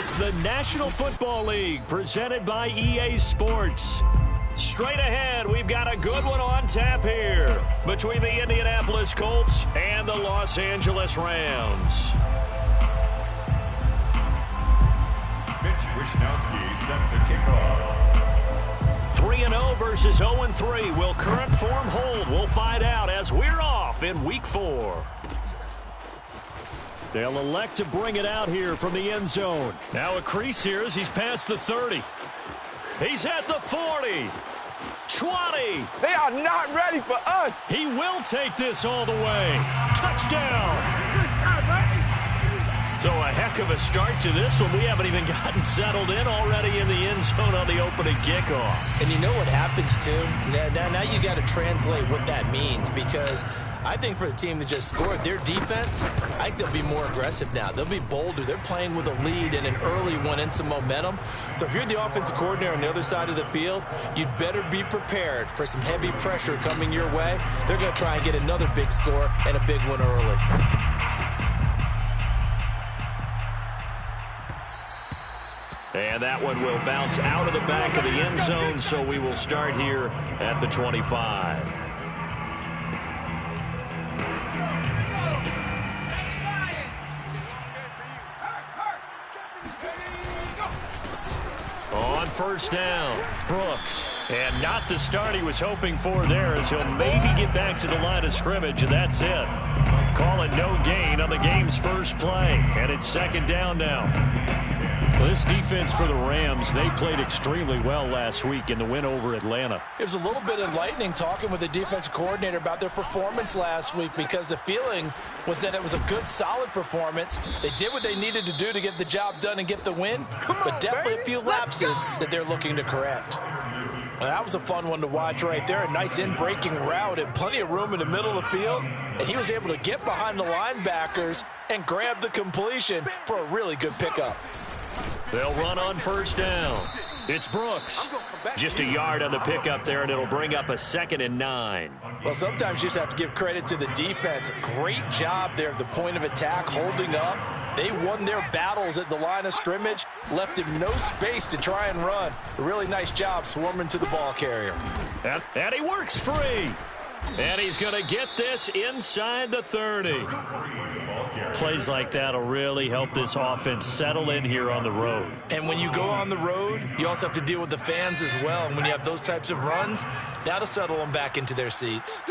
It's the National Football League presented by EA Sports. Straight ahead, we've got a good one on tap here between the Indianapolis Colts and the Los Angeles Rams. Mitch Wishnowsky set to kick off. 3-0 versus 0-3. Will current form hold? We'll find out as we're off in Week 4. They'll elect to bring it out here from the end zone. Now a crease here as he's past the 30. He's at the 40. 20. They are not ready for us. He will take this all the way. Touchdown. So a heck of a start to this one. We haven't even gotten settled in already in the end zone on the opening kickoff. And you know what happens, too? Now you got to translate what that means, because I think for the team that just scored, their defense, I think they'll be more aggressive now. They'll be bolder. They're playing with a lead and an early one and some momentum. So if you're the offensive coordinator on the other side of the field, you'd better be prepared for some heavy pressure coming your way. They're going to try and get another big score and a big one early. And that one will bounce out of the back of the end zone, so we will start here at the 25. On first down, Brooks. And not the start he was hoping for there, as he'll maybe get back to the line of scrimmage, and that's it. Call it no gain on the game's first play, and it's second down now. Well, this defense for the Rams, they played extremely well last week in the win over Atlanta. It was a little bit enlightening talking with the defensive coordinator about their performance last week, because the feeling was that it was a good, solid performance. They did what they needed to do to get the job done and get the win, but definitely a few lapses that they're looking to correct. Well, that was a fun one to watch right there. A nice in-breaking route and plenty of room in the middle of the field. And he was able to get behind the linebackers and grab the completion for a really good pickup. They'll run on first down. It's Brooks. Just a yard on the pickup there, and it'll bring up a 2nd and 9. Well, sometimes you just have to give credit to the defense. Great job there at the point of attack, holding up. They won their battles at the line of scrimmage, left him no space to try and run. A really nice job swarming to the ball carrier. And he works free. And he's going to get this inside the 30. Plays like that will really help this offense settle in here on the road. And when you go on the road, you also have to deal with the fans as well. And when you have those types of runs, that'll settle them back into their seats.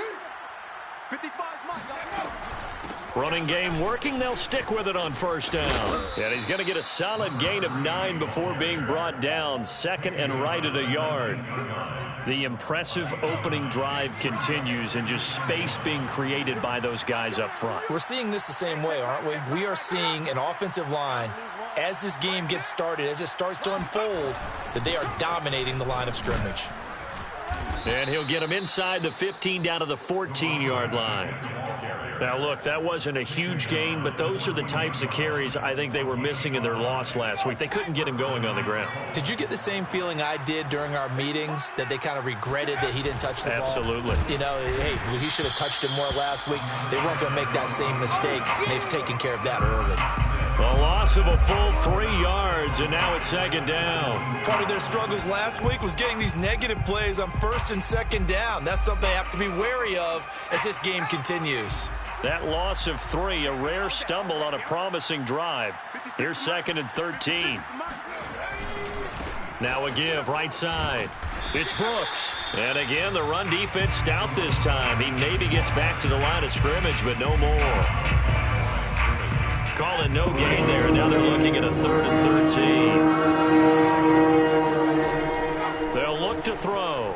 Running game working. They'll stick with it on first down. And he's going to get a solid gain of 9 before being brought down. 2nd and right at a yard. The impressive opening drive continues, and just space being created by those guys up front. We're seeing this the same way, aren't we? We are seeing an offensive line, as this game gets started, as it starts to unfold, that they are dominating the line of scrimmage. And he'll get him inside the 15 down to the 14-yard line. Now, look, that wasn't a huge gain, but those are the types of carries I think they were missing in their loss last week. They couldn't get him going on the ground. Did you get the same feeling I did during our meetings, that they kind of regretted that he didn't touch the ball? Absolutely. You know, hey, he should have touched it more last week. They weren't going to make that same mistake, and they've taken care of that early. A loss of a full 3 yards, and now it's second down. Part of their struggles last week was getting these negative plays on first and second down. That's something they have to be wary of as this game continues. That loss of 3, a rare stumble on a promising drive. Here's 2nd and 13. Now a give right side. It's Brooks. And again, the run defense stout this time. He maybe gets back to the line of scrimmage, but no more. Calling no gain there. Now they're looking at a 3rd and 13. They'll look to throw.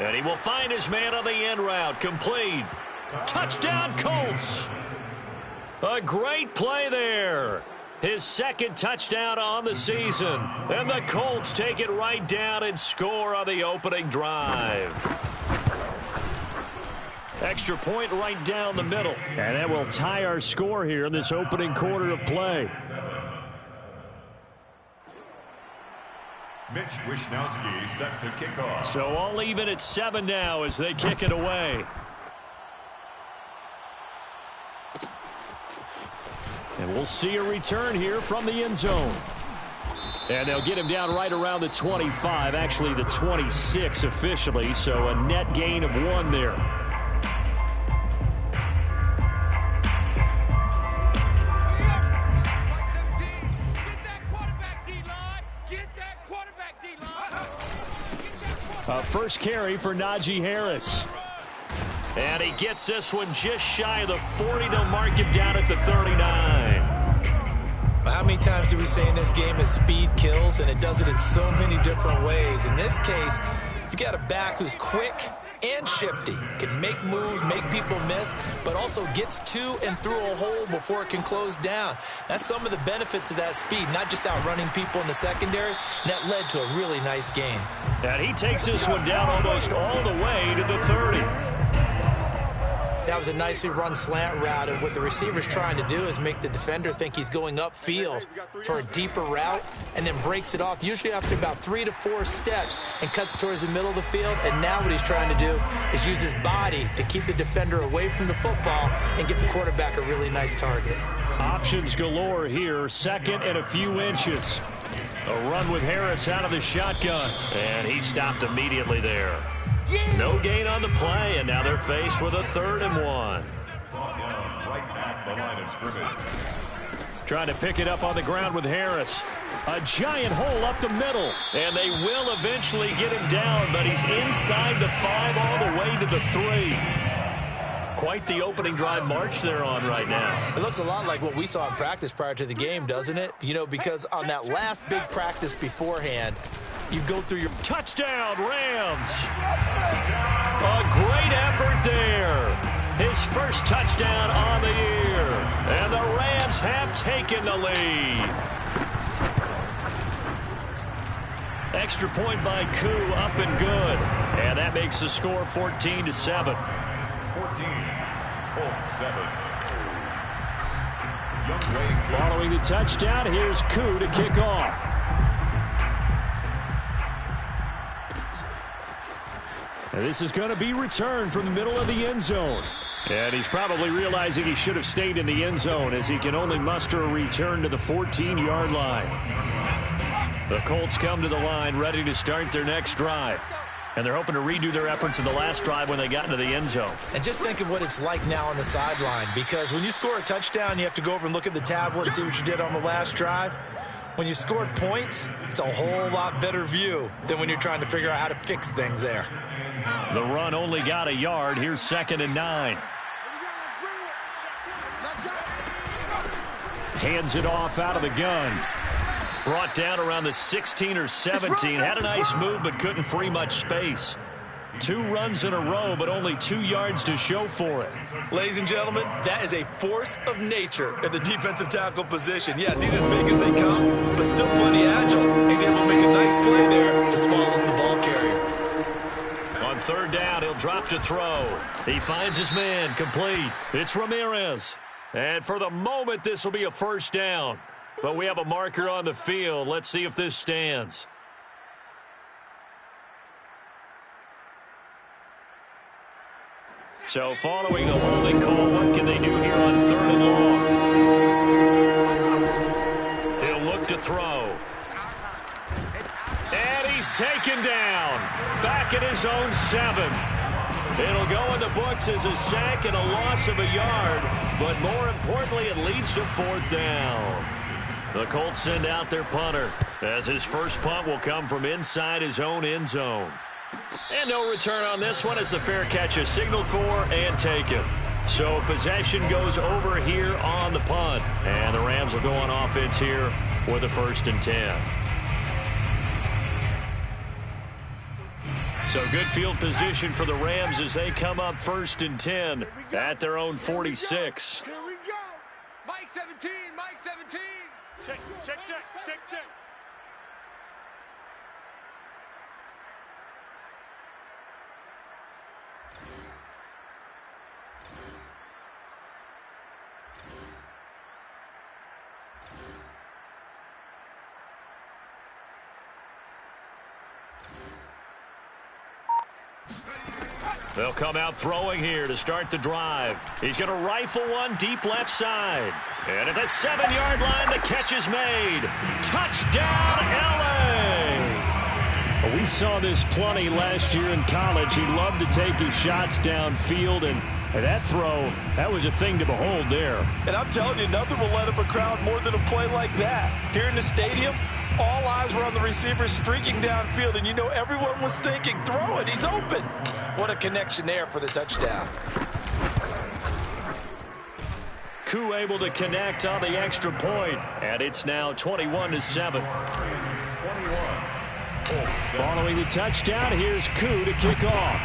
And he will find his man on the end route. Complete. Touchdown, Colts. A great play there. His 2nd touchdown on the season. And the Colts take it right down and score on the opening drive. Extra point right down the middle. And that will tie our score here in this opening quarter of play. Mitch Wishnowsky set to kick off. So all even at 7 now as they kick it away. And we'll see a return here from the end zone. And they'll get him down right around the 25, actually the 26 officially, so a net gain of 1 there. First carry for Najee Harris. And he gets this one just shy of the 40. They'll mark him down at the 39. How many times do we say in this game that speed kills, and it does it in so many different ways? In this case, you got a back who's quick and shifty, can make moves, make people miss, but also gets to and through a hole before it can close down. That's some of the benefits of that speed, not just outrunning people in the secondary. And that led to a really nice gain. And he takes this one down almost all the way to the 30. That was a nicely run slant route, and what the receiver's trying to do is make the defender think he's going upfield for a deeper route and then breaks it off, usually after about 3 to 4 steps, and cuts towards the middle of the field. And now what he's trying to do is use his body to keep the defender away from the football and give the quarterback a really nice target. Options galore here, second and a few inches. A run with Harris out of the shotgun, and he stopped immediately there. No gain on the play, and now they're faced with a 3rd and 1. Right at the line of scrimmage. Trying to pick it up on the ground with Harris. A giant hole up the middle, and they will eventually get him down, but he's inside the 5 all the way to the 3. Quite the opening drive march they're on right now. It looks a lot like what we saw in practice prior to the game, doesn't it? You know, because on that last big practice beforehand, you go through your touchdown, Rams. A great effort there. His first touchdown on the year. And the Rams have taken the lead. Extra point by Koo, up and good. And that makes the score 14-7. 14, Colts 7. Following the touchdown, here's Koo to kick off. And this is going to be returned from the middle of the end zone. And he's probably realizing he should have stayed in the end zone as he can only muster a return to the 14-yard line. The Colts come to the line ready to start their next drive. And they're hoping to redo their efforts in the last drive when they got into the end zone. And just think of what it's like now on the sideline, because when you score a touchdown, you have to go over and look at the tablet and see what you did on the last drive. When you scored points, it's a whole lot better view than when you're trying to figure out how to fix things there. The run only got a yard. Here's 2nd and 9. Hands it off out of the gun. Brought down around the 16 or 17. Had a nice move, but couldn't free much space. 2 runs in a row, but only 2 yards to show for it. Ladies and gentlemen, that is a force of nature at the defensive tackle position. Yes, he's as big as they come, but still plenty agile. He's able to make a nice play there to swallow up the ball carrier. On 3rd down, he'll drop to throw. He finds his man, complete. It's Ramirez. And for the moment, this will be a 1st down. But we have a marker on the field. Let's see if this stands. So following the holding call, what can they do here on 3rd and long? He'll look to throw. And he's taken down. Back at his own 7. It'll go in the books as a sack and a loss of a yard. But more importantly, it leads to 4th down. The Colts send out their punter, as his first punt will come from inside his own end zone. And no return on this one as the fair catch is signaled for and taken. So possession goes over here on the punt. And the Rams will go on offense here with a 1st and 10. So good field position for the Rams as they come up 1st and 10 at their own 46. Here we go. Mike 17, Mike 17. Check, check, check, check, check. They'll come out throwing here to start the drive. He's going to rifle one deep left side. And at the 7-yard line, the catch is made. Touchdown, L.A.! We saw this plenty last year in college. He loved to take his shots downfield, and that throw, that was a thing to behold there. And I'm telling you, nothing will let up a crowd more than a play like that. Here in the stadium, all eyes were on the receiver streaking downfield, and you know everyone was thinking, throw it, he's open. What a connection there for the touchdown. Koo able to connect on the extra point, and it's now 21-7. Following the touchdown, here's Koo to kick off.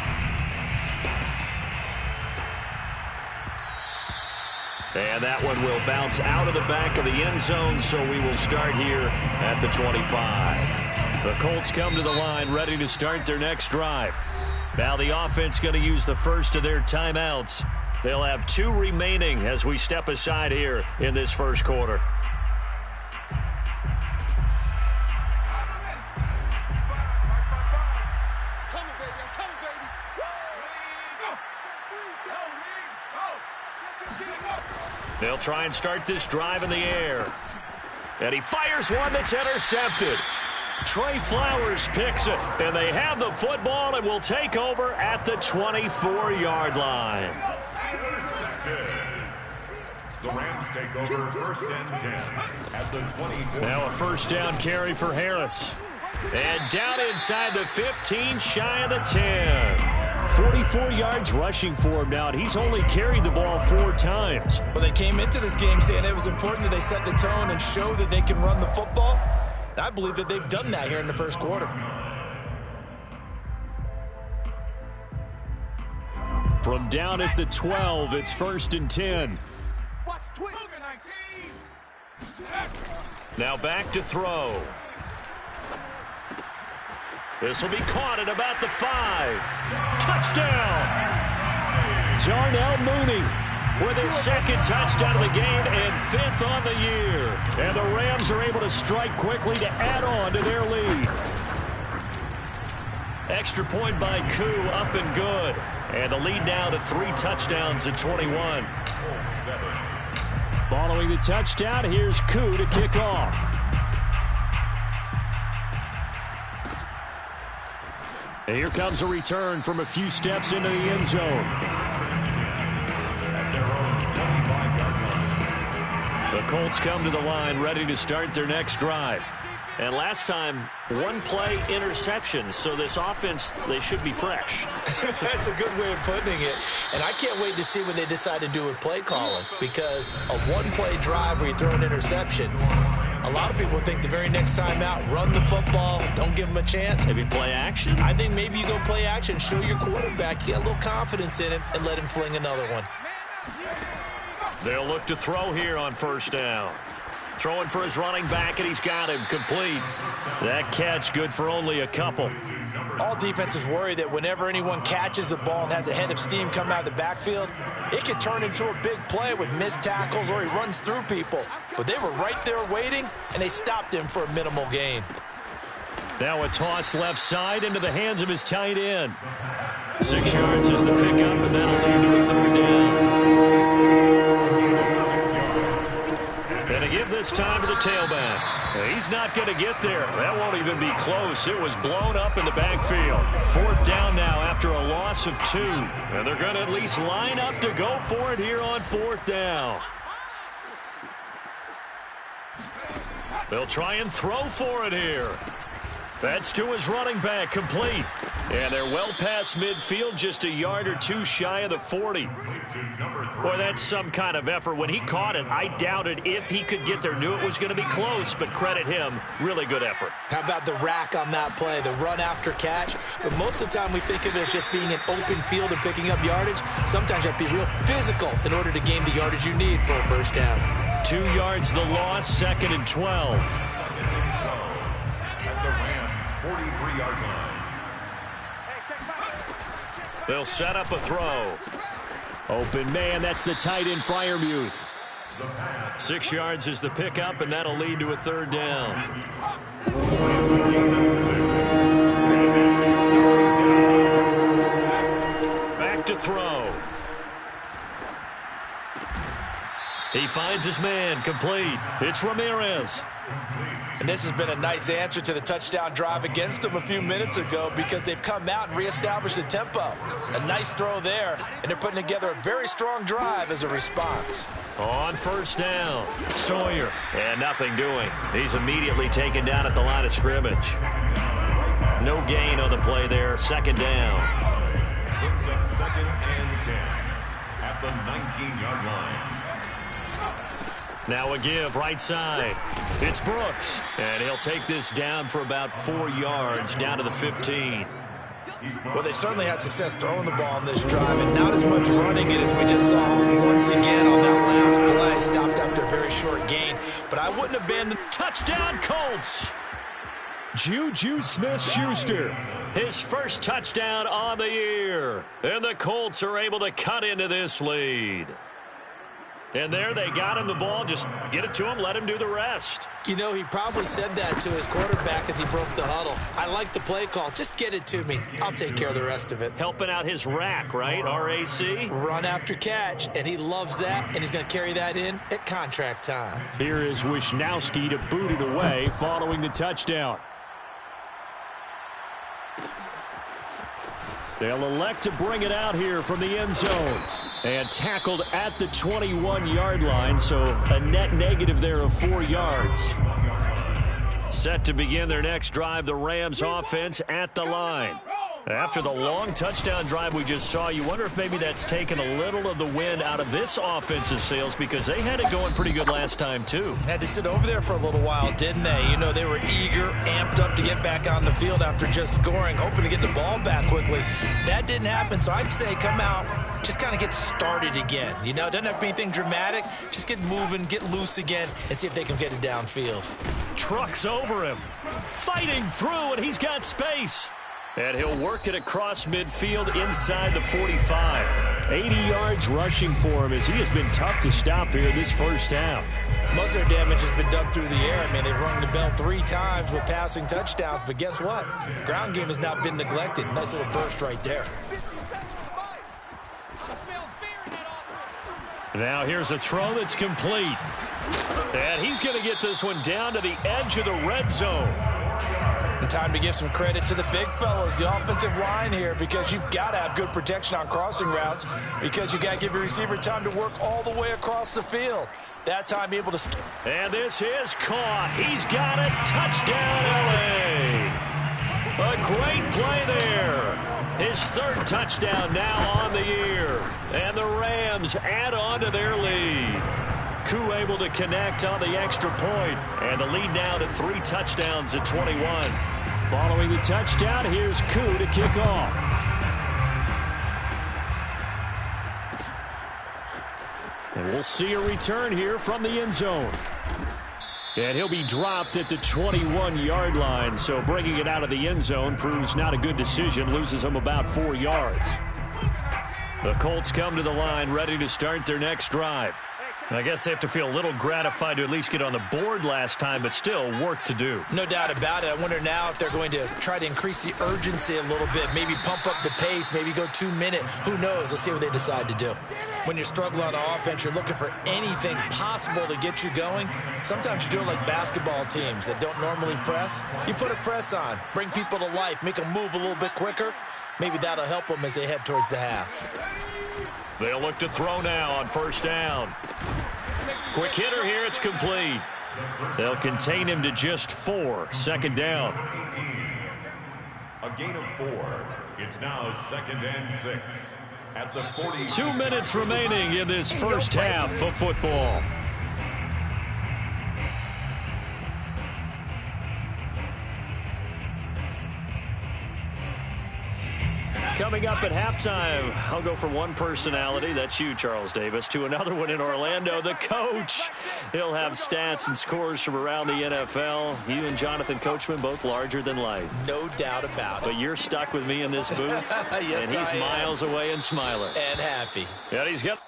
And that one will bounce out of the back of the end zone, so we will start here at the 25. The Colts come to the line ready to start their next drive. Now the offense going to use the first of their timeouts. They'll have 2 remaining as we step aside here in this first quarter. They'll try and start this drive in the air. And he fires one that's intercepted. Trey Flowers picks it, and they have the football and will take over at the 24-yard line. The Rams take over 1st and 10 at the 24. Now a first down carry for Harris. And down inside the 15, shy of the 10. 44 yards rushing for him now, and he's only carried the ball 4 times. Well, they came into this game saying it was important that they set the tone and show that they can run the football. And I believe that they've done that here in the first quarter. From down at the 12, it's 1st and 10. Now back to throw. This will be caught at about the 5. Touchdown! Darnell Mooney with his 2nd touchdown of the game and 5th on the year. And the Rams are able to strike quickly to add on to their lead. Extra point by Koo, up and good. And the lead now to 3 touchdowns at 21. Following the touchdown, here's Koo to kick off. And here comes a return from a few steps into the end zone. The Colts come to the line ready to start their next drive. And last time, 1-play interception, so this offense, they should be fresh. That's a good way of putting it. And I can't wait to see what they decide to do with play calling, because a 1-play drive where you throw an interception, a lot of people think the very next time out, run the football, don't give them a chance. Maybe play action? I think maybe you go play action, show your quarterback, you get a little confidence in him, and let him fling another one. They'll look to throw here on 1st down. Throwing for his running back, and he's got him complete. That catch good for only a couple. All defenses worry that whenever anyone catches the ball and has a head of steam come out of the backfield, it could turn into a big play with missed tackles or he runs through people. But they were right there waiting, and they stopped him for a minimal gain. Now a toss left side into the hands of his tight end. 6 yards is the pickup, and that'll lead to a 3rd down. And to give this time to the tailback. He's not going to get there. That won't even be close. It was blown up in the backfield. 4th down now after a loss of 2. And they're going to at least line up to go for it here on 4th down. They'll try and throw for it here. That's to his running back, complete. And they're well past midfield, just a yard or 2 shy of the 40. Boy, that's some kind of effort. When he caught it, I doubted if he could get there. Knew it was going to be close, but credit him. Really good effort. How about the rack on that play, the run after catch? But most of the time we think of it as just being an open field and picking up yardage. Sometimes you have to be real physical in order to gain the yardage you need for a 1st down. 2 yards the loss, 2nd and 12. At the Rams' 43-yard line. They'll set up a throw. Open man, that's the tight end Freiermuth. 6 yards is the pickup, and that'll lead to a 3rd down. He finds his man, complete. It's Ramirez. And this has been a nice answer to the touchdown drive against them a few minutes ago because they've come out and reestablished the tempo. A nice throw there, and they're putting together a very strong drive as a response. On first down, Sawyer, and nothing doing. He's immediately taken down at the line of scrimmage. No gain on the play there, second down. Puts up second and 10 at the 19-yard line. Now a give right side. It's Brooks. And he'll take this down for about 4 yards down to the 15. Well, they certainly had success throwing the ball on this drive, and not as much running it as we just saw once again on that last play. Stopped after a very short gain, but I wouldn't have been. Touchdown, Colts! Juju Smith-Schuster, his first touchdown on the year. And the Colts are able to cut into this lead. And there they got him the ball. Just get it to him, let him do the rest. You know, he probably said that to his quarterback as he broke the huddle. I like the play call. Just get it to me. I'll take care of the rest of it. Helping out his rack, right? R-A-C? Run after catch, and he loves that, and he's going to carry that in at contract time. Here is Wisnowski to boot it away following the touchdown. They'll elect to bring it out here from the end zone. And tackled at the 21-yard line, so a net negative there of 4 yards. Set to begin their next drive, the Rams offense at the line. After the long touchdown drive we just saw, you wonder if maybe that's taken a little of the wind out of this offensive sails because they had it going pretty good last time too. Had to sit over there for a little while, didn't they? You know, they were eager, amped up to get back on the field after just scoring, hoping to get the ball back quickly. That didn't happen, so I'd say come out, just kind of get started again. You know, it doesn't have to be anything dramatic. Just get moving, get loose again, and see if they can get it downfield. Trucks over him, fighting through, and he's got space. And he'll work it across midfield inside the 45. 80 yards rushing for him as he has been tough to stop here this first half. Most of their damage has been done through the air. I mean, they've rung the bell 3 times with passing touchdowns, but guess what? Ground game has not been neglected. Nice little burst right there. Now here's a throw that's complete. And he's going to get this one down to the edge of the red zone. And time to give some credit to the big fellows, the offensive line here, because you've got to have good protection on crossing routes because you've got to give your receiver time to work all the way across the field. That time able to... And this is caught. He's got it. Touchdown, L.A. A great play there. His third touchdown now on the year. And the Rams add on to their lead. Koo able to connect on the extra point. And the lead now to 3 touchdowns at 21. Following the touchdown, here's Koo to kick off. And we'll see a return here from the end zone. And he'll be dropped at the 21-yard line. So bringing it out of the end zone proves not a good decision. Loses him about 4 yards. The Colts come to the line ready to start their next drive. I guess they have to feel a little gratified to at least get on the board last time, but still work to do. No doubt about it. I wonder now if they're going to try to increase the urgency a little bit, maybe pump up the pace, maybe go 2 minute. Who knows? Let's see what they decide to do. When you're struggling on offense, you're looking for anything possible to get you going. Sometimes you do it like basketball teams that don't normally press. You put a press on, bring people to life, make them move a little bit quicker. Maybe that'll help them as they head towards the half. They'll look to throw now on first down. Quick hitter here, it's complete. They'll contain him to just 4. Second down. A gain of 4. It's now second and 6 at the 40. 2 minutes remaining in this first half of football. Coming up at halftime, I'll go from one personality, that's you, Charles Davis, to another one in Orlando, the coach. He'll have stats and scores from around the NFL. You and Jonathan Coachman, both larger than life. No doubt about it. But you're stuck with me in this booth, yes, and he's miles away and smiling. And happy. And he's got...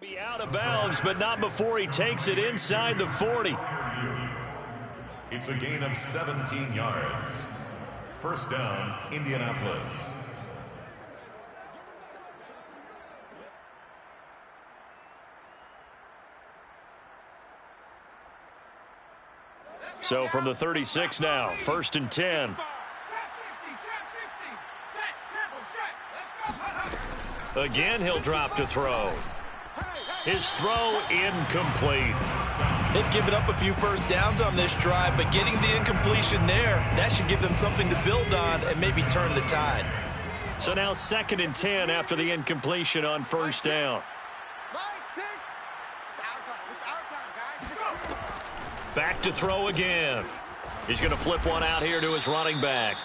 Be out of bounds, but not before he takes it inside the 40. It's a gain of 17 yards. First down, Indianapolis. So from the 36 now, 1st and 10. Again, he'll drop to throw. His throw incomplete. They've given up a few first downs on this drive, but getting the incompletion there, that should give them something to build on and maybe turn the tide. So now 2nd and 10 after the incompletion on 1st down. Back to throw again. He's going to flip one out here to his running back.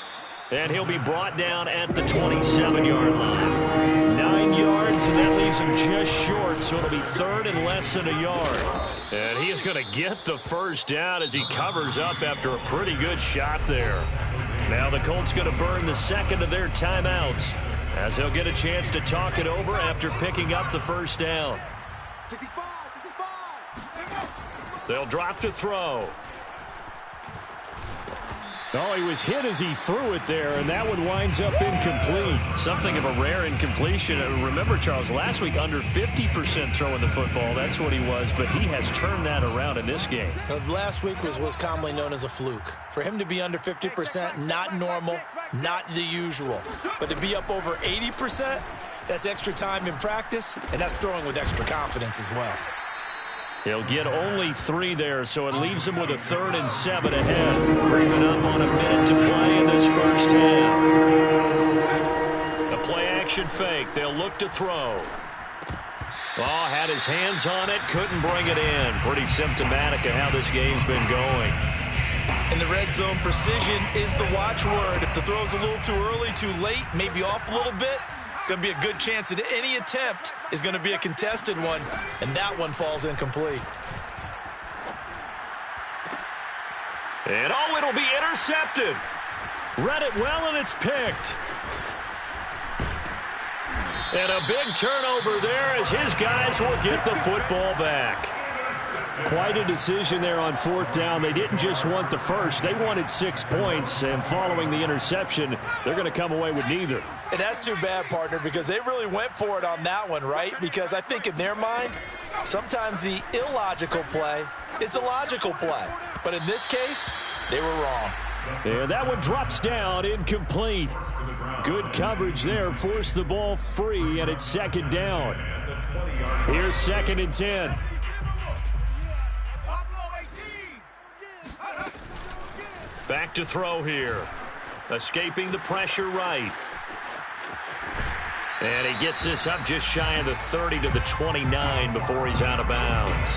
And he'll be brought down at the 27-yard line. 9 yards, and that leaves him just short, so it'll be 3rd and less than a yard. And he is going to get the first down as he covers up after a pretty good shot there. Now the Colts going to burn the 2nd of their timeouts as they'll get a chance to talk it over after picking up the first down. They'll drop to throw. Oh, he was hit as he threw it there, and that one winds up incomplete. Something of a rare incompletion. Remember, Charles, last week under 50% throwing the football. That's what he was, but he has turned that around in this game. Last week was commonly known as a fluke. For him to be under 50%, not normal, not the usual. But to be up over 80%, that's extra time in practice, and that's throwing with extra confidence as well. He'll get only 3 there, so it leaves him with a 3rd and 7 ahead. Creeping up on a minute to play in this first half. A play-action fake. They'll look to throw. Oh, had his hands on it, couldn't bring it in. Pretty symptomatic of how this game's been going. In the red zone, precision is the watchword. If the throw's a little too early, too late, maybe off a little bit, going to be a good chance that any attempt is going to be a contested one, and that one falls incomplete. And oh, it'll be intercepted. Read it well, and it's picked. And a big turnover there as his guys will get the football back. Quite a decision there on 4th down. They didn't just want the first. They wanted 6 points, and following the interception, they're going to come away with neither. And that's too bad, partner, because they really went for it on that one, right? Because I think in their mind, sometimes the illogical play is a logical play. But in this case, they were wrong. And that one drops down, incomplete. Good coverage there, forced the ball free, and it's 2nd down. Here's 2nd and 10. Back to throw here. Escaping the pressure right. And he gets this up just shy of the 30 to the 29 before he's out of bounds.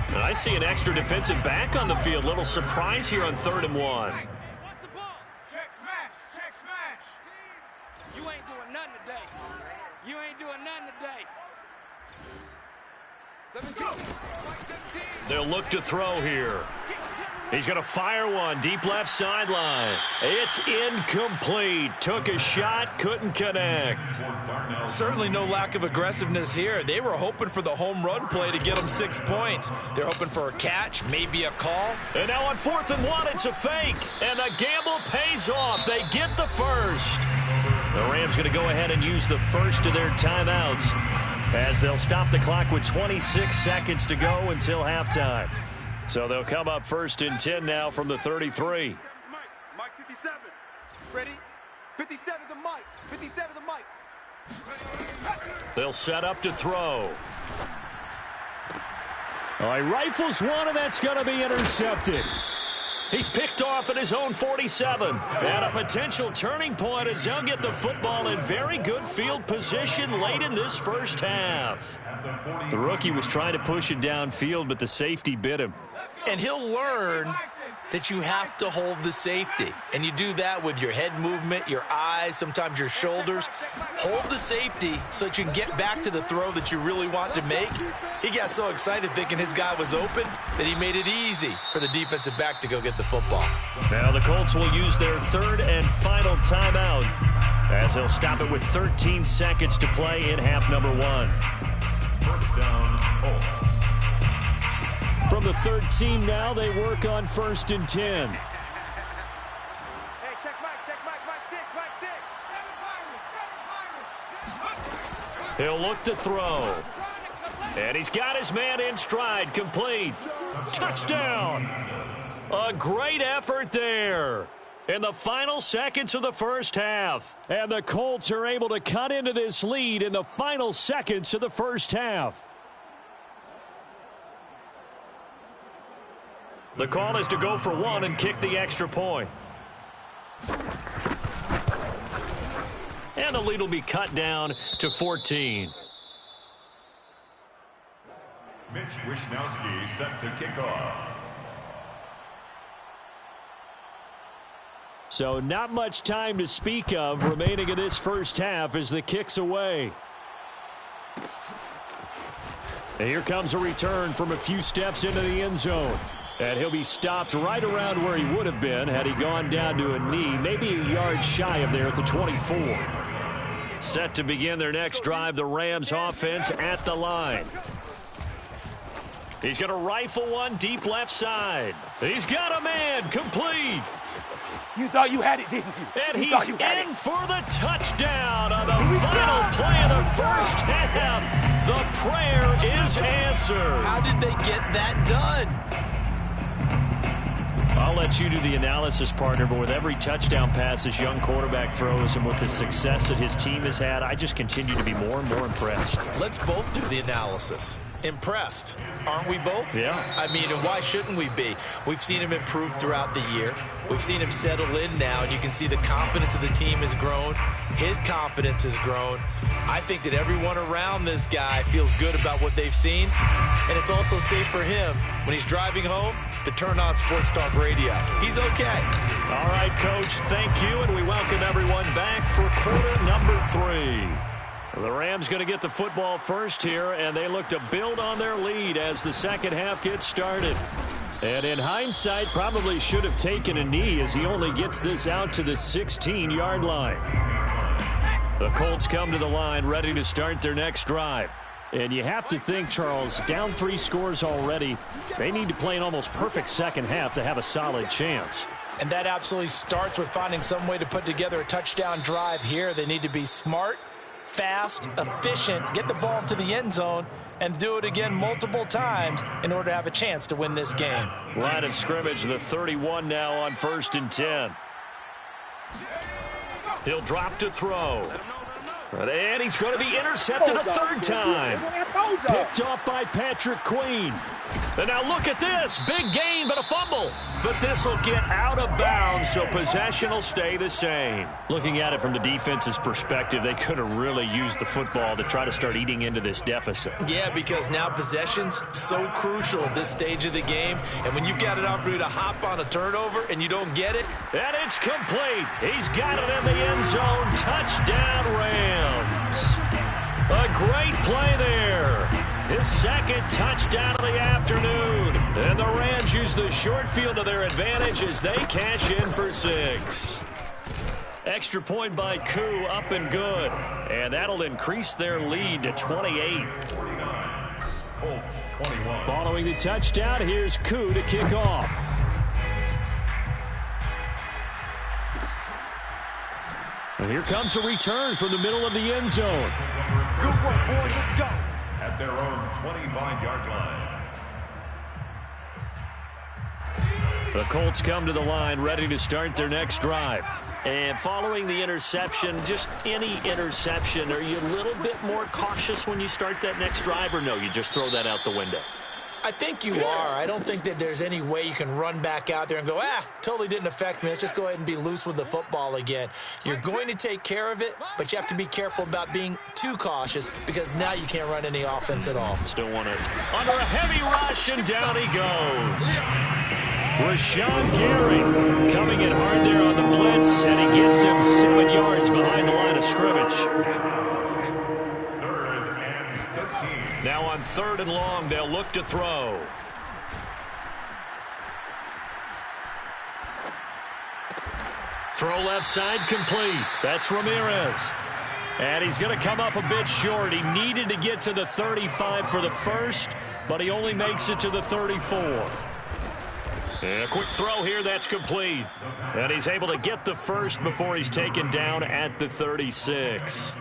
And I see an extra defensive back on the field. Little surprise here on 3rd and 1. Check smash. Check smash. You ain't doing nothing today. You ain't doing nothing today. 17. They'll look to throw here. He's going to fire one deep left sideline. It's incomplete. Took a shot, couldn't connect. Certainly no lack of aggressiveness here. They were hoping for the home run play to get them 6 points. They're hoping for a catch, maybe a call. And now on 4th and 1, it's a fake. And the gamble pays off. They get the first. The Rams going to go ahead and use the first of their timeouts as they'll stop the clock with 26 seconds to go until halftime. So they'll come up 1st and 10 now from the 33. Mike 57. Ready? 57 the Mike. 57 the Mike. They'll set up to throw. All right, rifles one, and that's going to be intercepted. He's picked off at his own 47. And a potential turning point as they'll get the football in very good field position late in this first half. The rookie was trying to push it downfield, but the safety bit him. And he'll learn that you have to hold the safety. And you do that with your head movement, your eyes, sometimes your shoulders. Hold the safety so that you can get back to the throw that you really want to make. He got so excited thinking his guy was open that he made it easy for the defensive back to go get the football. Now the Colts will use their 3rd and final timeout as they'll stop it with 13 seconds to play in half number 1. First down, Colts. From the 13 now, they work on 1st and 10. Hey, check Mike 6, Mike 6. He'll look to throw. And he's got his man in stride, complete. Touchdown. A great effort there in the final seconds of the first half. And the Colts are able to cut into this lead in the final seconds of the first half. The call is to go for one and kick the extra point. And the lead will be cut down to 14. Mitch Wishnowsky set to kick off. So not much time to speak of remaining in this first half as the kick's away. And here comes a return from a few steps into the end zone. And he'll be stopped right around where he would have been had he gone down to a knee, maybe a yard shy of there at the 24. Set to begin their next drive, the Rams offense at the line. He's going to rifle one deep left side. He's got a man, complete. You thought you had it, didn't you? And he's in for the touchdown on the final play of the first half. The prayer is answered. How did they get that done? I'll let you do the analysis, partner, but with every touchdown pass this young quarterback throws and with the success that his team has had, I just continue to be more and more impressed. Let's both do the analysis. Impressed, aren't we both? Yeah. I mean, and why shouldn't we be? We've seen him improve throughout the year. We've seen him settle in now, and you can see the confidence of the team has grown. His confidence has grown. I think that everyone around this guy feels good about what they've seen, and it's also safe for him when he's driving home to turn on Sports Talk Radio. He's okay. All right, Coach, thank you, and we welcome everyone back for quarter number 3. The Rams going to get the football first here, and they look to build on their lead as the second half gets started. And in hindsight, probably should have taken a knee as he only gets this out to the 16-yard line. The Colts come to the line ready to start their next drive. And you have to think, Charles, down 3 scores already, they need to play an almost perfect second half to have a solid chance. And that absolutely starts with finding some way to put together a touchdown drive here. They need to be smart, fast, efficient, get the ball to the end zone, and do it again multiple times in order to have a chance to win this game. Line of scrimmage, the 31 now on 1st and 10. He'll drop to throw. And he's going to be intercepted a third time. Picked off by Patrick Queen. And now look at this. Big gain, but a fumble. But this will get out of bounds, so possession will stay the same. Looking at it from the defense's perspective, they could have really used the football to try to start eating into this deficit. Yeah, because now possession's so crucial at this stage of the game. And when you've got an opportunity to hop on a turnover and you don't get it. And it's complete. He's got it in the end zone. Touchdown, Rams. A great play there. His second touchdown of the afternoon. And the Rams use the short field to their advantage as they cash in for 6. Extra point by Koo, up and good. And that'll increase their lead to 28. Colts 21. Following the touchdown, here's Koo to kick off. And here comes a return from the middle of the end zone. Good work, boys. Let's go. At their own 25-yard line. The Colts come to the line ready to start their next drive. And following the interception, just any interception, are you a little bit more cautious when you start that next drive, or no, you just throw that out the window? I think you are. I don't think that there's any way you can run back out there and go, totally didn't affect me. Let's just go ahead and be loose with the football again. You're going to take care of it, but you have to be careful about being too cautious because now you can't run any offense at all. Still want it. Under a heavy rush, and down he goes. Rashawn Gary coming in hard there on the blitz, and he gets him 7 yards behind the line of scrimmage. Now on 3rd and long, they'll look to throw. Throw left side complete. That's Ramirez. And he's going to come up a bit short. He needed to get to the 35 for the first, but he only makes it to the 34. And a quick throw here, that's complete. And he's able to get the first before he's taken down at the 36.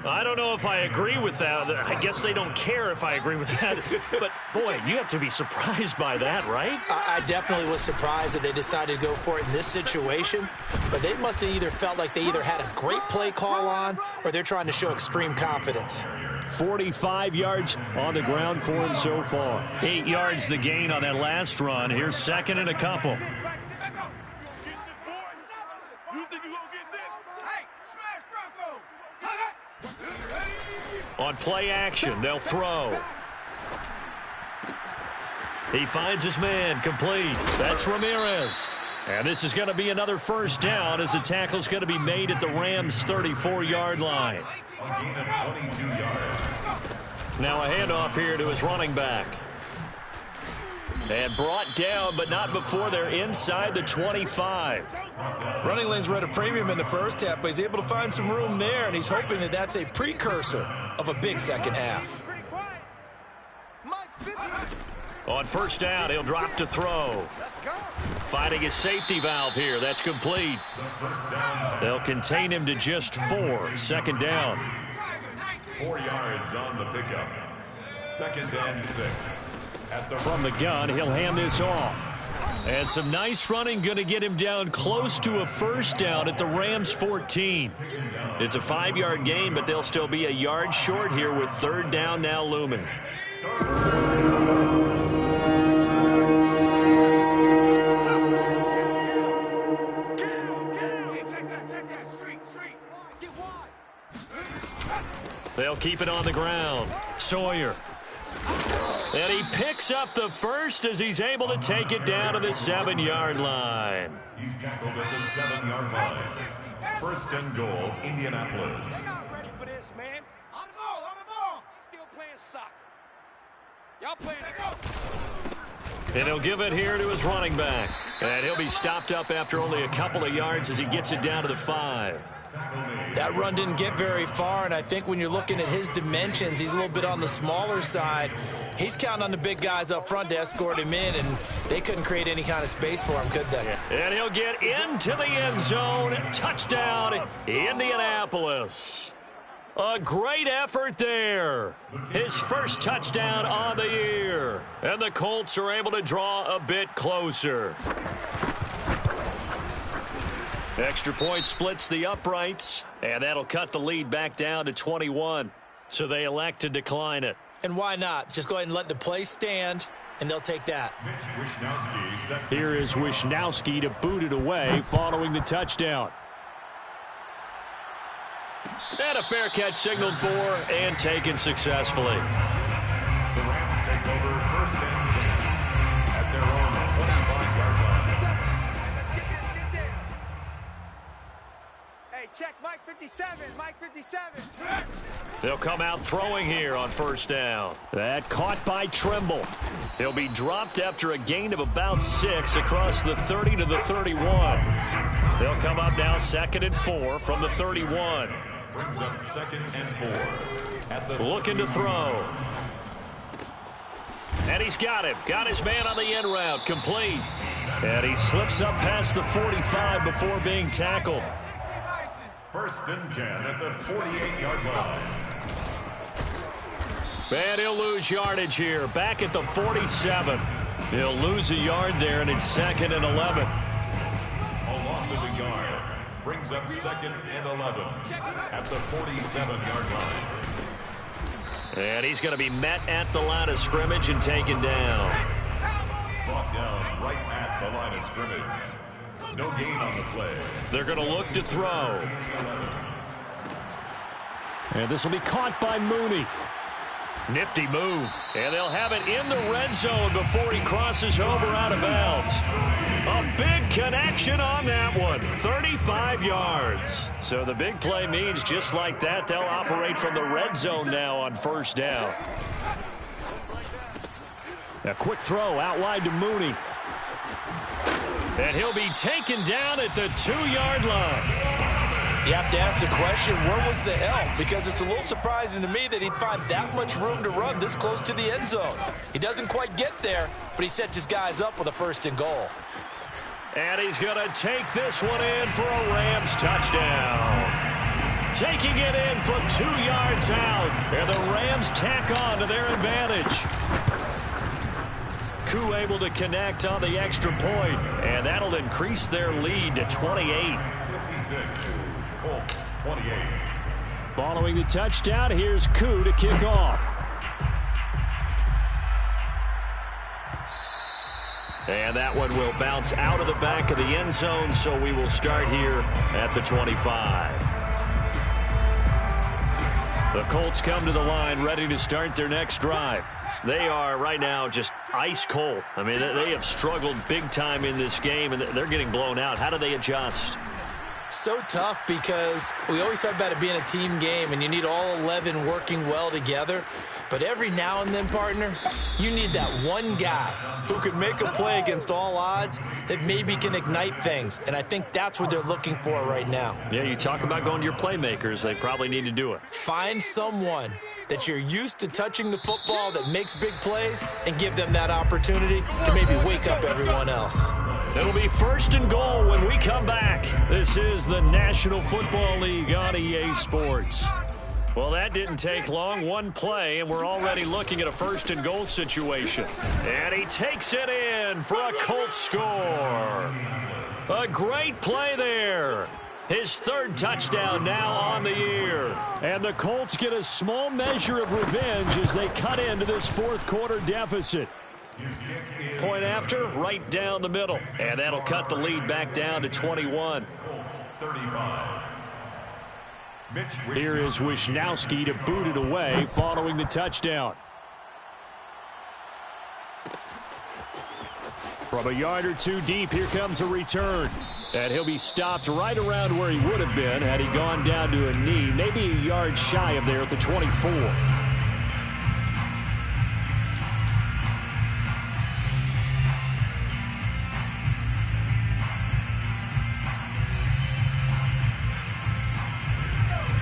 I don't know if I agree with that. I guess they don't care if I agree with that. But, boy, you have to be surprised by that, right? I definitely was surprised that they decided to go for it in this situation. But they must have either felt like they either had a great play call on or they're trying to show extreme confidence. 45 yards on the ground for him so far. 8 yards the gain on that last run. Here's second and a couple. On play action, they'll throw. He finds his man, complete. That's Ramirez. And this is going to be another first down as the tackle's going to be made at the Rams' 34-yard line. A gain of 22 yards. Now a handoff here to his running back. And brought down, but not before they're inside the 25. Running lanes were at a premium in the first half, but he's able to find some room there, and he's hoping that that's a precursor of a big second half. On first down, he'll drop to throw. Finding his safety valve here. That's complete. They'll contain him to just 4. Second down. 4 yards on the pickup. Second and 6. From the gun, he'll hand this off. And some nice running going to get him down close to a first down at the Rams' 14. It's a 5-yard gain, but they'll still be a yard short here with third down now looming. They'll keep it on the ground. Sawyer. And he picks up the first as he's able to take it down to the 7-yard line. He's tackled at the 7-yard line. First and goal, Indianapolis. They're not ready for this, man. On the ball, on the ball. Still playing soccer. Y'all playing it. And he'll give it here to his running back. And he'll be stopped up after only a couple of yards as he gets it down to the 5. That run didn't get very far, and I think when you're looking at his dimensions, he's a little bit on the smaller side. He's counting on the big guys up front to escort him in, and they couldn't create any kind of space for him, could they? And he'll get into the end zone. Touchdown, Indianapolis. A great effort there. His first touchdown on the year. And the Colts are able to draw a bit closer. Extra point splits the uprights, and that'll cut the lead back down to 21. So they elect to decline it. And why not? Just go ahead and let the play stand, and they'll take that. Here is Wishnowski to boot it away following the touchdown. And a fair catch signaled for and taken successfully. The Rams take over first and 10 at their own 25-yard line. Let's get this. Hey, check Mike 57, Mike 57. They'll come out throwing here on first down. That caught by Trimble. He'll be dropped after a gain of about 6 across the 30 to the 31. They'll come up now second and 4 from the 31. Brings up second and 4. At the Looking to throw. And he's got him. Got his man on the end route. Complete. And he slips up past the 45 before being tackled. first and 10 at the 48-yard line. And he'll lose yardage here. Back at the 47. He'll lose a yard there, and it's second and 11. A loss of a yard. Brings up second and 11 at the 47-yard line. And he's going to be met at the line of scrimmage and taken down. Brought down right at the line of scrimmage. No gain on the play. They're going to look to throw. And this will be caught by Mooney. Nifty move. And they'll have it in the red zone before he crosses over out of bounds. A big connection on that one. 35 yards. So the big play means just like that, they'll operate from the red zone now on first down. A quick throw out wide to Mooney. And he'll be taken down at the 2-yard line. You have to ask the question, where was the help? Because it's a little surprising to me that he'd find that much room to run this close to the end zone. He doesn't quite get there, but he sets his guys up with a 1st and goal. And he's going to take this one in for a Rams touchdown. Taking it in from 2 yards out. And the Rams tack on to their advantage. Koo able to connect on the extra point, and that'll increase their lead to 28. 56, Colts 28. Following the touchdown, here's Koo to kick off. And that one will bounce out of the back of the end zone, so we will start here at the 25. The Colts come to the line ready to start their next drive. They are right now just ice cold. I mean, they have struggled big time in this game, and they're getting blown out. How do they adjust? So tough because we always talk about it being a team game, and you need all 11 working well together. But every now and then, partner, you need that one guy who can make a play against all odds that maybe can ignite things. And I think that's what they're looking for right now. Yeah, you talk about going to your playmakers. They probably need to do it. Find someone that you're used to touching the football that makes big plays and give them that opportunity to maybe wake up everyone else. It'll be 1st and goal when we come back. This is the National Football League on EA Sports. Well, that didn't take long. One play, and we're already looking at a 1st and goal situation. And he takes it in for a Colts score. A great play there. His 3rd touchdown now on the year. And the Colts get a small measure of revenge as they cut into this 4th quarter deficit. Point after, right down the middle. And that'll cut the lead back down to 21. Colts 35. Here is Wishnowsky to boot it away following the touchdown. From a yard or 2 deep, here comes a return. And he'll be stopped right around where he would have been had he gone down to a knee, maybe a yard shy of there at the 24.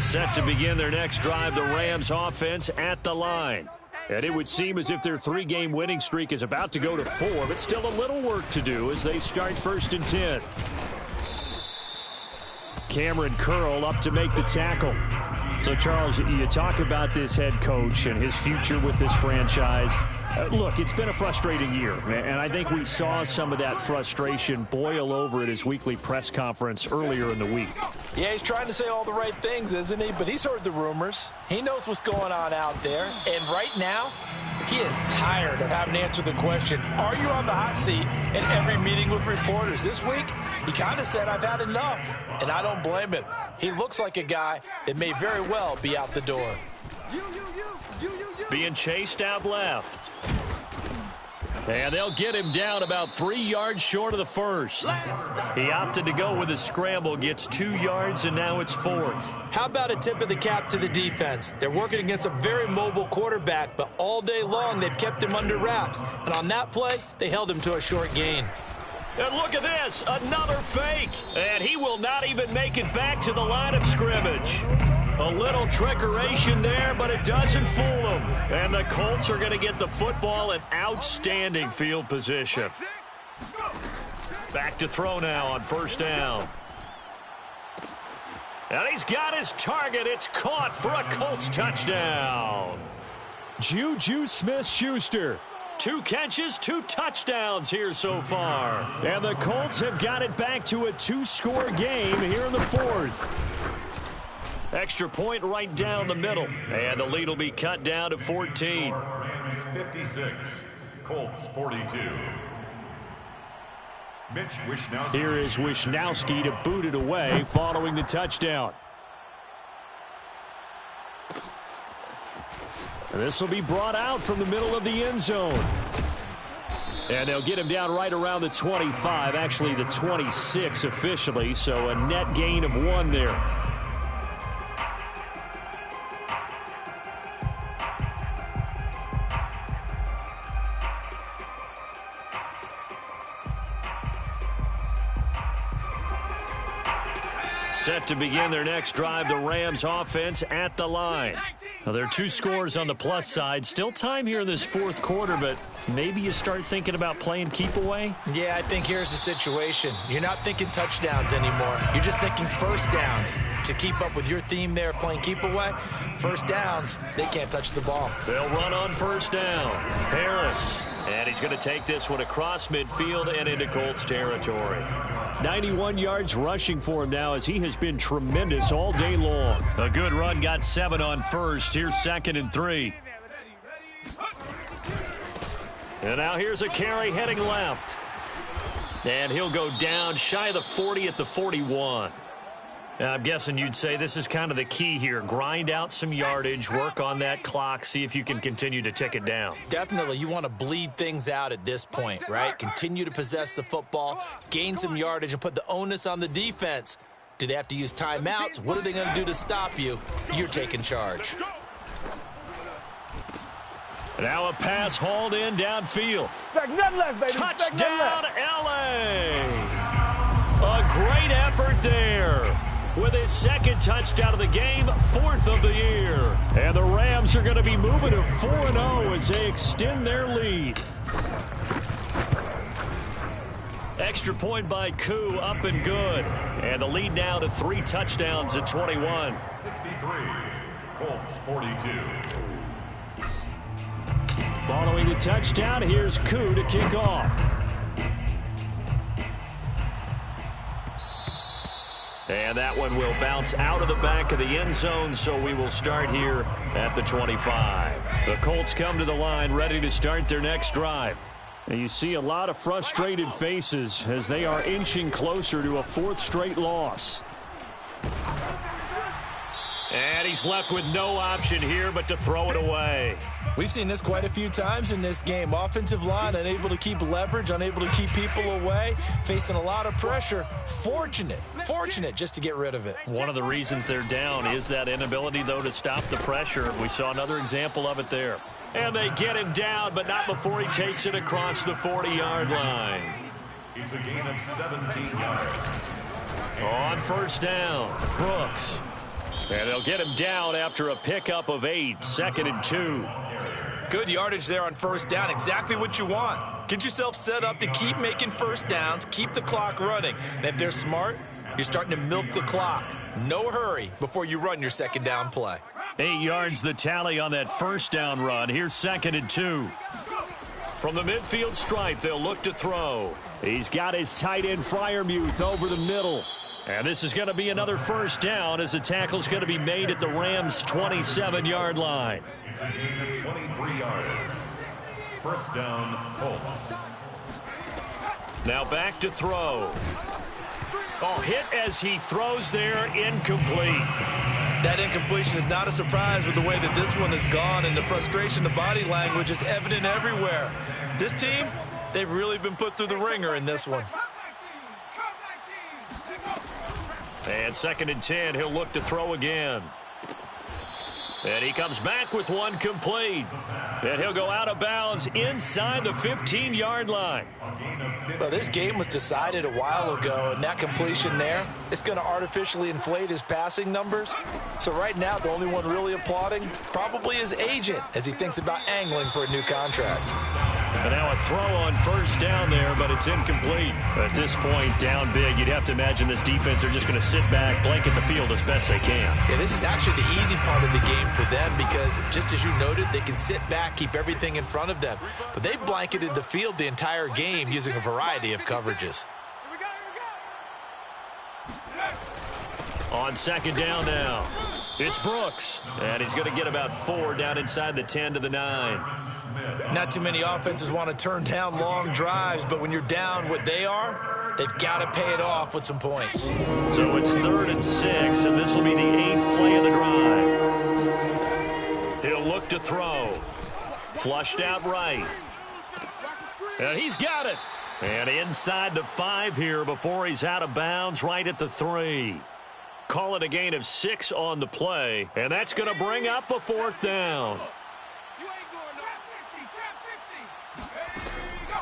Set to begin their next drive, the Rams offense at the line. And it would seem as if their 3-game winning streak is about to go to 4, but still a little work to do as they start 1st and 10. Cameron Curl up to make the tackle. So, Charles, you talk about this head coach and his future with this franchise. Look, it's been a frustrating year, and I think we saw some of that frustration boil over at his weekly press conference earlier in the week. Yeah, he's trying to say all the right things, isn't he? But he's heard the rumors. He knows what's going on out there. And right now, he is tired of having to answer the question, are you on the hot seat in every meeting with reporters? This week, he kind of said, I've had enough. And I don't blame him. He looks like a guy that may very well be out the door. Being chased out left. And they'll get him down about 3 yards short of the 1st. He opted to go with a scramble, gets 2 yards, and now it's 4th. How about a tip of the cap to the defense? They're working against a very mobile quarterback, but all day long they've kept him under wraps. And on that play, they held him to a short gain. And look at this, another fake. And he will not even make it back to the line of scrimmage. A little trickeration there, but it doesn't fool him. And the Colts are going to get the football in outstanding field position. Back to throw now on 1st down. And he's got his target. It's caught for a Colts touchdown. Juju Smith-Schuster. 2 catches, 2 touchdowns here so far. And the Colts have got it back to a 2-score game here in the 4th. Extra point right down the middle. And the lead will be cut down to 14. Rams 56, Colts 42. Mitch Wishnowsky. Here is Wishnowsky to boot it away following the touchdown. And this will be brought out from the middle of the end zone. And they'll get him down right around the 25, actually the 26 officially, so a net gain of 1 there. set to begin their next drive. The Rams offense at the line. Now, there are 2 scores on the plus side. Still time here in this fourth quarter, but maybe you start thinking about playing keep away? Yeah, I think here's the situation. You're not thinking touchdowns anymore. You're just thinking first downs. To keep up with your theme there, playing keep away, first downs, they can't touch the ball. They'll run on first down. Harris. And he's going to take this one across midfield and into Colts territory. 91 yards rushing for him now as he has been tremendous all day long. A good run, got 7 on first. Here's 2nd and 3. And now here's a carry heading left. And he'll go down shy of the 40 at the 41. Now, I'm guessing you'd say this is kind of the key here. Grind out some yardage, work on that clock, see if you can continue to tick it down. Definitely. You want to bleed things out at this point, right? Continue to possess the football, gain some yardage, and put the onus on the defense. Do they have to use timeouts? What are they going to do to stop you? You're taking charge. Now a pass hauled in downfield. Touchdown, L.A. A great effort there. With his 2nd touchdown of the game, 4th of the year. And the Rams are going to be moving to 4-0 as they extend their lead. Extra point by Koo, up and good. And the lead now to 3 touchdowns at 21. 63, Colts 42. Following the touchdown, here's Koo to kick off. And that one will bounce out of the back of the end zone, so we will start here at the 25. The Colts come to the line, ready to start their next drive. And you see a lot of frustrated faces as they are inching closer to a 4th straight loss. And he's left with no option here but to throw it away. We've seen this quite a few times in this game. Offensive line unable to keep leverage, unable to keep people away, facing a lot of pressure. Fortunate just to get rid of it. One of the reasons they're down is that inability, though, to stop the pressure. We saw another example of it there. And they get him down, but not before he takes it across the 40-yard line. It's a gain of 17 yards. On first down, Brooks. And they'll get him down after a pickup of 8, 2nd and 2. Good yardage there on first down. Exactly what you want. Get yourself set up to keep making first downs, keep the clock running. And if they're smart, you're starting to milk the clock. No hurry before you run your 2nd down play. 8 yards the tally on that first down run. Here's 2nd and 2. From the midfield stripe, they'll look to throw. He's got his tight end Freiermuth over the middle. And this is going to be another first down as the tackle's going to be made at the Rams' 27-yard line. 23 yards. First down, Colts. Now back to throw. Oh, hit as he throws there, incomplete. That incompletion is not a surprise with the way that this one has gone, and the frustration, the body language is evident everywhere. This team, they've really been put through the ringer in this one. And 2nd and 10, he'll look to throw again. And he comes back with one complete. And he'll go out of bounds inside the 15-yard line. Well, this game was decided a while ago, and that completion there, it's going to artificially inflate his passing numbers. So right now, the only one really applauding probably his agent as he thinks about angling for a new contract. And now a throw on first down there, but it's incomplete. At this point, down big, you'd have to imagine this defense are just going to sit back, blanket the field as best they can. Yeah, this is actually the easy part of the game for them because, just as you noted, they can sit back, keep everything in front of them. But they've blanketed the field the entire game using a variety of coverages. On 2nd down now, it's Brooks. And he's going to get about 4 down inside the 10 to the 9. Not too many offenses want to turn down long drives, but when you're down what they are, they've got to pay it off with some points. So it's 3rd and 6, and this will be the 8th play of the drive. He'll look to throw. Flushed out right. And he's got it. And inside the 5 here before he's out of bounds right at the 3. Call it a gain of 6 on the play, and that's going to bring up a 4th down.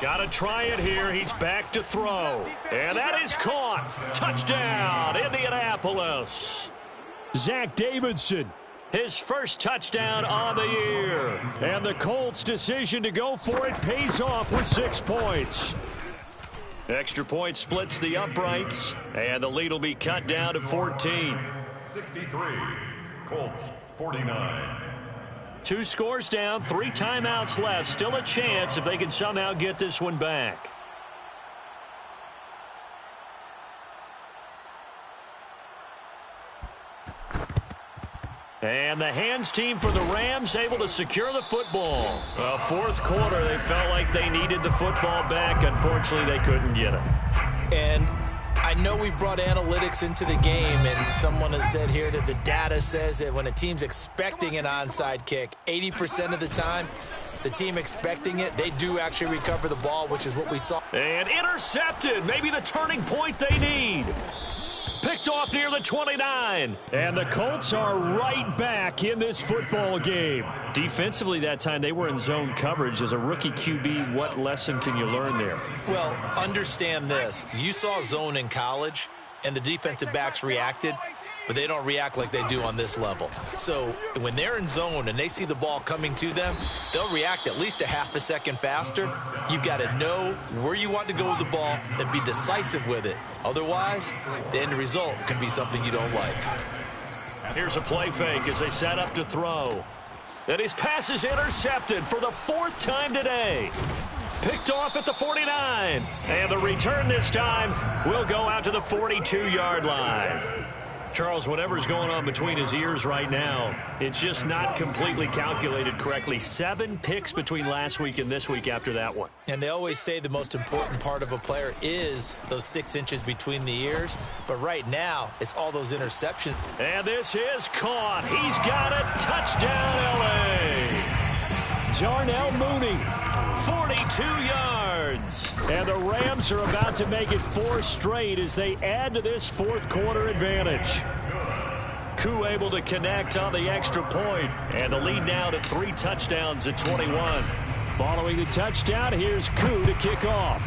Got to try it here. He's back to throw. And that is caught. Touchdown, Indianapolis. Zach Davidson, his first touchdown on the year. And the Colts' decision to go for it pays off with 6 points. Extra point splits the uprights, and the lead will be cut down to 14. 63, Colts 49. 2 scores down, 3 timeouts left. Still a chance if they can somehow get this one back. And the hands team for the Rams able to secure the football. Fourth quarter, they felt like they needed the football back. Unfortunately, they couldn't get it. And I know we brought analytics into the game, and someone has said here that the data says that when a team's expecting an onside kick, 80% of the time, the team expecting it, they do actually recover the ball, which is what we saw. And intercepted, maybe the turning point they need. Picked off near the 29. And the Colts are right back in this football game. Defensively that time, they were in zone coverage. As a rookie QB, what lesson can you learn there? Well, understand this. You saw zone in college, and the defensive backs reacted, but they don't react like they do on this level. So when they're in zone and they see the ball coming to them, they'll react at least a half a second faster. You've got to know where you want to go with the ball and be decisive with it. Otherwise, the end result can be something you don't like. Here's a play fake as they set up to throw. And his pass is intercepted for the 4th time today. Picked off at the 49. And the return this time will go out to the 42-yard line. Charles, whatever's going on between his ears right now, it's just not completely calculated correctly. 7 picks between last week and this week after that one. And they always say the most important part of a player is those 6 inches between the ears. But right now, it's all those interceptions. And this is caught. He's got it. Touchdown, L.A. Darnell Mooney, 42 yards. And the Rams are about to make it 4 straight as they add to this fourth quarter advantage. Koo able to connect on the extra point. And the lead now to 3 touchdowns at 21. Following the touchdown, here's Koo to kick off.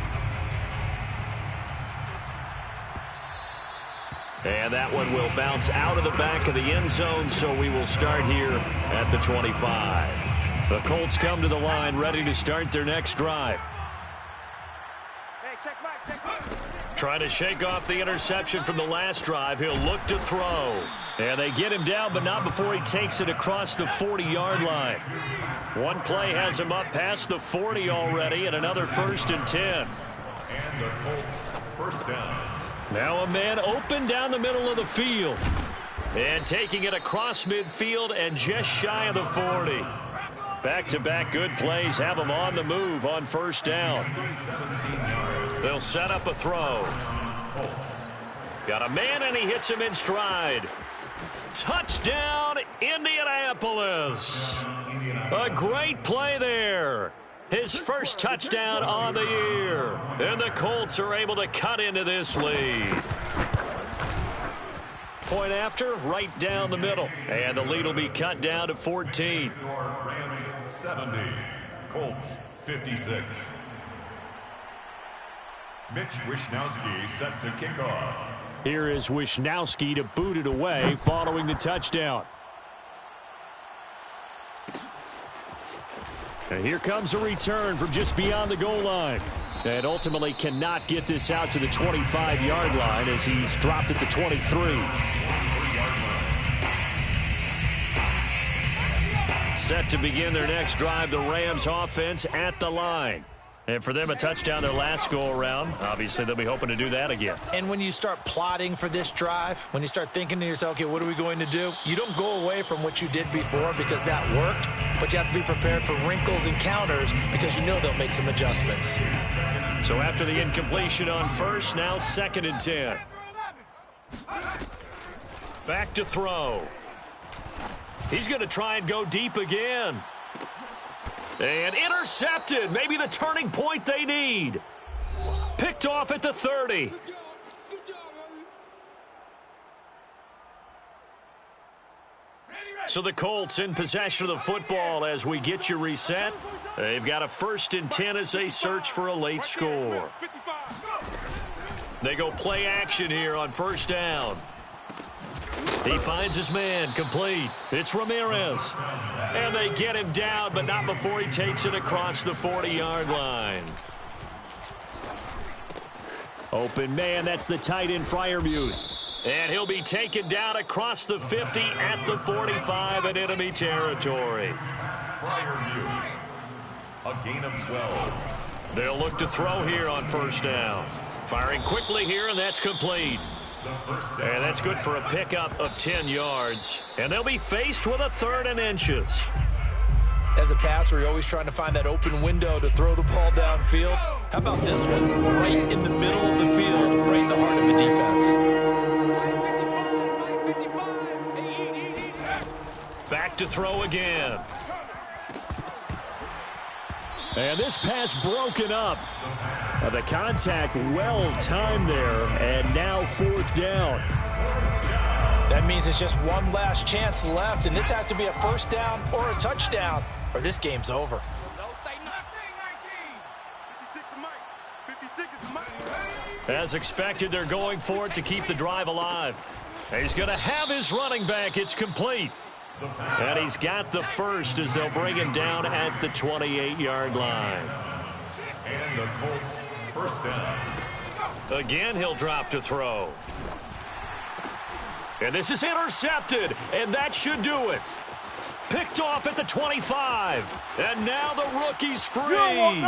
And that one will bounce out of the back of the end zone, so we will start here at the 25. The Colts come to the line ready to start their next drive. Hey, check back. Trying to shake off the interception from the last drive. He'll look to throw. And they get him down, but not before he takes it across the 40-yard line. One play has him up past the 40 already, and another 1st and 10. And the Colts first down. Now a man open down the middle of the field. And taking it across midfield and just shy of the 40. Back-to-back good plays have them on the move on 1st down. They'll set up a throw. Got a man, and he hits him in stride. Touchdown, Indianapolis. A great play there. His first touchdown on the year. And the Colts are able to cut into this lead. Point after, right down the middle. And the lead will be cut down to 14. Rams 70, Colts 56. Mitch Wishnowsky set to kick off. Here is Wishnowsky to boot it away following the touchdown. And here comes a return from just beyond the goal line. And ultimately cannot get this out to the 25-yard line as he's dropped at the 23. Set to begin their next drive, the Rams offense at the line. And for them, a touchdown their last go-around. Obviously, they'll be hoping to do that again. And when you start plotting for this drive, when you start thinking to yourself, okay, what are we going to do? You don't go away from what you did before because that worked, but you have to be prepared for wrinkles and counters because you know they'll make some adjustments. So after the incompletion on 1st, now 2nd and 10. Back to throw. He's going to try and go deep again. And intercepted. Maybe the turning point they need. Picked off at the 30. So the Colts in possession of the football as we get you reset. They've got a 1st and 10 as they search for a late score. They go play action here on 1st down. He finds his man, complete. It's Ramirez. And they get him down, but not before he takes it across the 40-yard line. Open man, that's the tight end, Freiermuth. And he'll be taken down across the 50 at the 45 in enemy territory. Freiermuth, a gain of 12. They'll look to throw here on 1st down. Firing quickly here, and that's complete. And that's good for a pickup of 10 yards. And they'll be faced with a 3rd and inches. As a passer, you're always trying to find that open window to throw the ball downfield. How about this one? Right in the middle of the field, right in the heart of the defense. Back to throw again. And this pass broken up. The contact well timed there, and now 4th down. That means it's just one last chance left, and this has to be a 1st down or a touchdown, or this game's over. As expected, they're going for it to keep the drive alive. He's going to have his running back. It's complete. And he's got the 1st as they'll bring him down at the 28-yard line. And the Colts 1st down. Again, he'll drop to throw. And this is intercepted, and that should do it. Picked off at the 25. And now the rookie's free.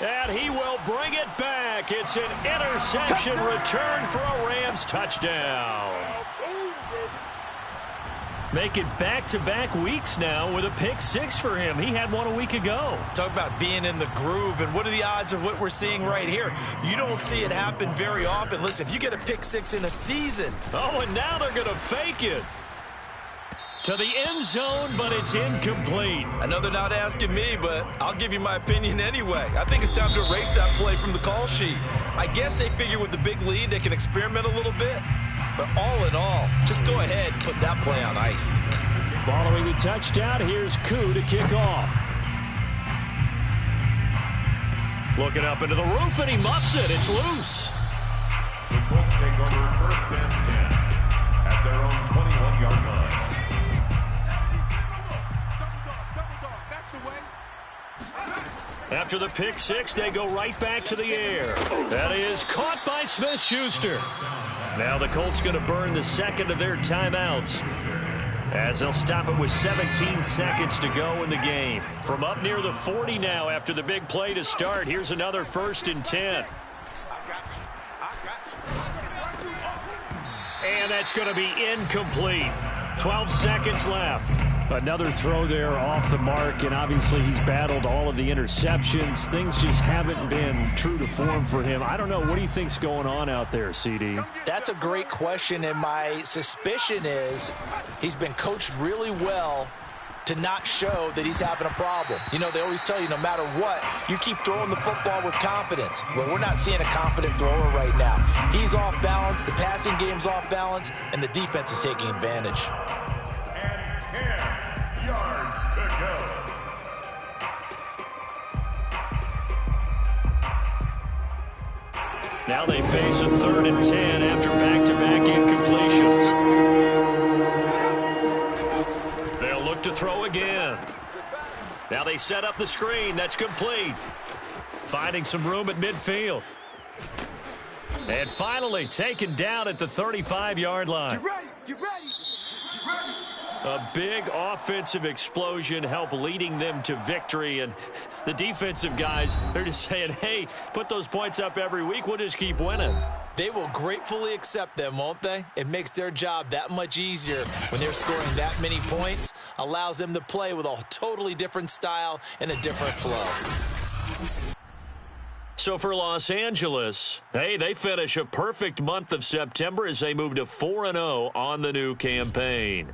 And he will bring it back. It's an interception return for a Rams touchdown. Make it back-to-back weeks now with a pick 6 for him. He had one a week ago. Talk about being in the groove, and what are the odds of what we're seeing right here? You don't see it happen very often. Listen, if you get a pick 6 in a season. Oh, and now they're going to fake it. To the end zone, but it's incomplete. I know they're not asking me, but I'll give you my opinion anyway. I think it's time to erase that play from the call sheet. I guess they figure with the big lead they can experiment a little bit. But all in all, just go ahead and put that play on ice. Following the touchdown, here's Koo to kick off. Looking up into the roof, and he muffs it. It's loose. The Colts take over 1st and 10 at their own 21-yard line. After the pick 6, they go right back to the air. That is caught by Smith-Schuster. Now the Colts going to burn the 2nd of their timeouts as they'll stop it with 17 seconds to go in the game. From up near the 40 now after the big play to start, here's another 1st and 10. And that's going to be incomplete. 12 seconds left. Another throw there off the mark, and obviously he's battled all of the interceptions. Things just haven't been true to form for him. I don't know. What do you think's going on out there, CD? That's a great question, and my suspicion is he's been coached really well to not show that he's having a problem. You know, they always tell you no matter what, you keep throwing the football with confidence. Well, we're not seeing a confident thrower right now. He's off balance, the passing game's off balance, and the defense is taking advantage. And 10 yards to go. Now they face a 3rd and 10 after back-to-back incompletions. They'll look to throw again. Now they set up the screen. That's complete. Finding some room at midfield. And finally taken down at the 35-yard line. Get ready. Get ready. A big offensive explosion helped leading them to victory. And the defensive guys, they're just saying, hey, put those points up every week. We'll just keep winning. They will gratefully accept them, won't they? It makes their job that much easier when they're scoring that many points. Allows them to play with a totally different style and a different flow. So for Los Angeles, hey, they finish a perfect month of September as they move to 4-0 on the new campaign.